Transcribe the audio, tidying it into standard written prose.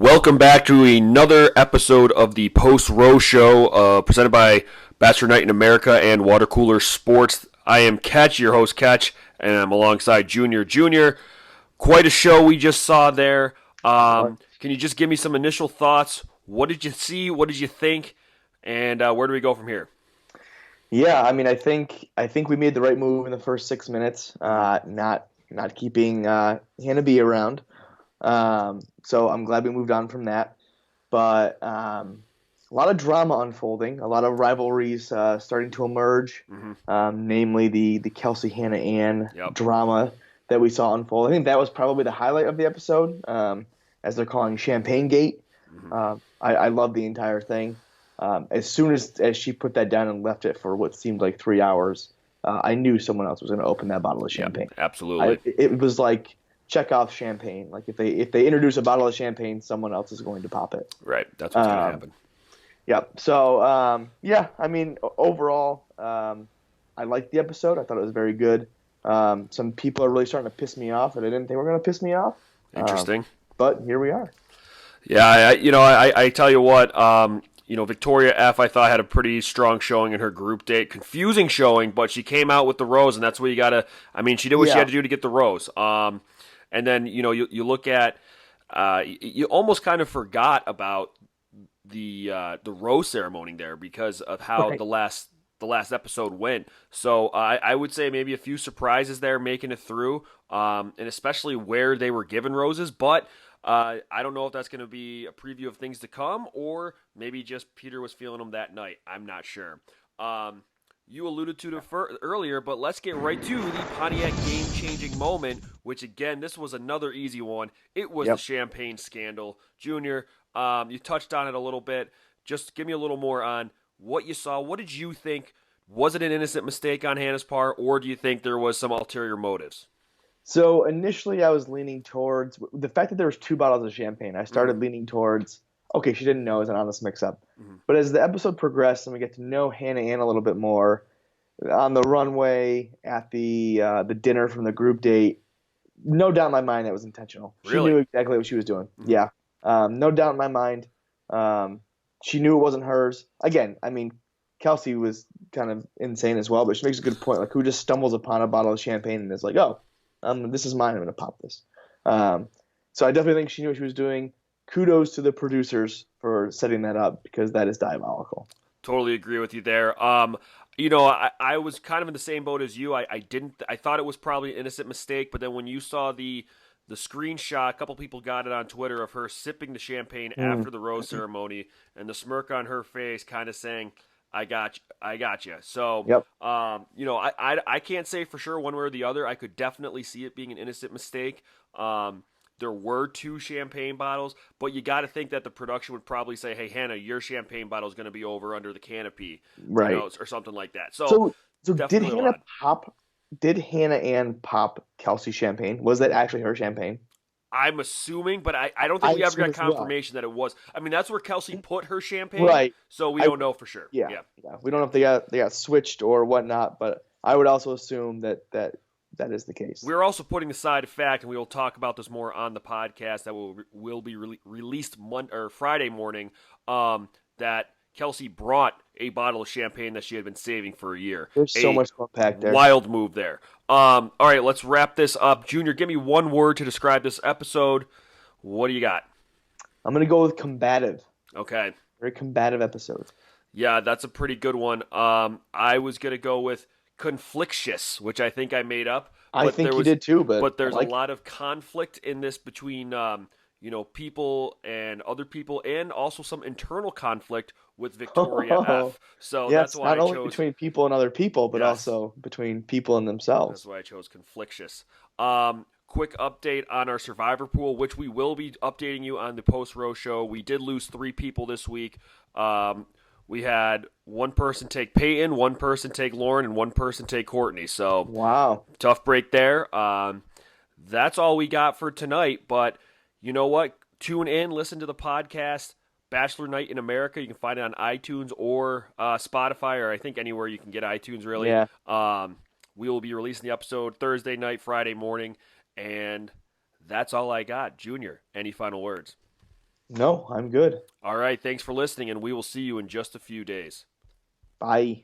Welcome back to another episode of the Post Row Show, presented by Bachelor Night in America and Water Cooler Sports. I am Ketch, your host Ketch, and I'm alongside Junior. Junior, quite a show we just saw there. Can you just give me some initial thoughts? What did you see? What did you think? And where do we go from here? Yeah, I think we made the right move in the first 6 minutes, not keeping Hannah B around. So I'm glad we moved on from that. But a lot of drama unfolding, a lot of rivalries starting to emerge, namely the Kelsey Hannah Ann drama that we saw unfold. I think that was probably the highlight of the episode, as they're calling Champagne Gate. I love the entire thing. As soon as she put that down and left it for what seemed like 3 hours, I knew someone else was going to open that bottle of champagne. Absolutely. It was like Chekhov's champagne. Like if they introduce a bottle of champagne, someone else is going to pop it. Right. That's what's going to happen. Yeah. So overall, I liked the episode. I thought it was very good. Some people are really starting to piss me off, and I didn't think were going to piss me off. Interesting. But here we are. Yeah. I tell you what. Victoria F, I thought, had a pretty strong showing in her group date. Confusing showing, but she came out with the rose, and that's what you got to – I mean, she did what she had to do to get the rose. And then, you look at you almost kind of forgot about the rose ceremony there because of how the last episode went. So I would say maybe a few surprises there making it through, and especially where they were given roses. But I don't know if that's going to be a preview of things to come or maybe just Peter was feeling them that night. I'm not sure. You alluded to it earlier, but let's get right to the Pontiac game-changing moment, which, again, this was another easy one. It was the champagne scandal. Junior, you touched on it a little bit. Just give me a little more on what you saw. What did you think? Was it an innocent mistake on Hannah's part, or do you think there was some ulterior motives? So initially I was leaning towards the fact that there was 2 bottles of champagne. I started leaning towards, okay, she didn't know it was an honest mix-up. But as the episode progressed and we get to know Hannah Ann a little bit more, on the runway, at the dinner from the group date, no doubt in my mind that was intentional. She knew exactly what she was doing. Yeah. No doubt in my mind. She knew it wasn't hers. Again, I mean, Kelsey was kind of insane as well, but she makes a good point. Like, who just stumbles upon a bottle of champagne and is like, oh, this is mine. I'm going to pop this. So I definitely think she knew what she was doing. Kudos to the producers for setting that up because that is diabolical. Totally agree with you there. I was kind of in the same boat as you. I thought it was probably an innocent mistake, but then when you saw the screenshot, a couple people got it on Twitter of her sipping the champagne after the rose ceremony and the smirk on her face kind of saying, I got you. So, I can't say for sure one way or the other. I could definitely see it being an innocent mistake. There were 2 champagne bottles, but you got to think that the production would probably say, hey, Hannah, your champagne bottle is going to be over under the canopy, right? Or something like that. So did Hannah Ann pop Kelsey champagne? Was that actually her champagne? I'm assuming, but I don't think we ever got confirmation that it was. I mean, that's where Kelsey put her champagne, right? So we don't know for sure. Yeah. We don't know if they got switched or whatnot, but I would also assume that is the case. We're also putting aside a fact, and we will talk about this more on the podcast that will be released Friday morning, that Kelsey brought a bottle of champagne that she had been saving for a year. There's so much to unpack there. Wild move there. All right, let's wrap this up. Junior, give me one word to describe this episode. What do you got? I'm going to go with combative. Okay. Very combative episode. Yeah, that's a pretty good one. I was going to go with conflictious, which I think I made up. I think you did too, but there's a lot of conflict in this between people and other people, and also some internal conflict with Victoria F. So that's why not only between people and other people, but also between people and themselves. That's why I chose conflictious. Quick update on our Survivor pool, which we will be updating you on the post-row show. We did lose 3 people this week. We had one person take Peyton, one person take Lauren, and one person take Courtney. So wow, tough break there. That's all we got for tonight. But you know what? Tune in, listen to the podcast, Bachelor Night in America. You can find it on iTunes or Spotify, or I think anywhere you can get iTunes, really. Yeah. We will be releasing the episode Thursday night, Friday morning, and that's all I got. Junior, any final words? No, I'm good. All right, thanks for listening, and we will see you in just a few days. Bye.